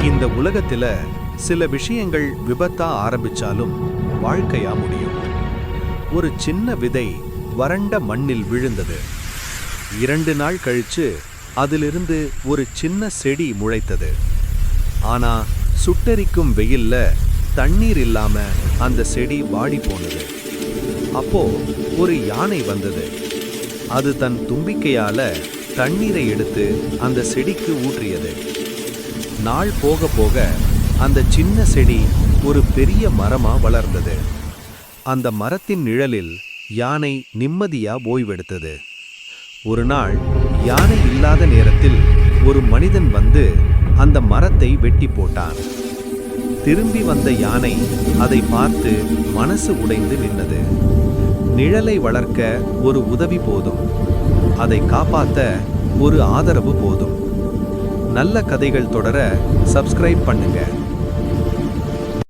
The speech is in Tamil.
இந்த உலகத்துல சில விஷயங்கள் விபத்தா ஆரம்பிச்சாலும் வாழ்க்கையா முடியும். ஒரு சின்ன விதை வறண்ட மண்ணில் விழுந்தது. 2 நாள் கழிச்சு அதிலிருந்து ஒரு சின்ன செடி முளைத்தது. ஆனா சுட்டெரிக்கும் வெயில்ல தண்ணீர் இல்லாம அந்த செடி வாடி போனது. அப்போ ஒரு யானை வந்தது. அது தன் தும்பிக்கையால தண்ணீரை எடுத்து அந்த செடிக்கு ஊற்றியது. நாள் போக போக அந்த சின்ன செடி ஒரு பெரிய மரமா வளர்ந்தது. அந்த மரத்தின் நிழலில் யானை நிம்மதியா ஓய்வெடுத்தது. ஒரு நாள் யானை இல்லாத நேரத்தில் ஒரு மனிதன் வந்து அந்த மரத்தை வெட்டி போட்டான். திரும்பி வந்த யானை அதை பார்த்து மனசு உடைந்து நின்னது. நிழலை வளர்க்க ஒரு உதவி போதும், அதை காப்பாத்த ஒரு ஆதரவு போதும். நல்ல கதைகள் தொடர சப்ஸ்கிரைப் பண்ணுங்க.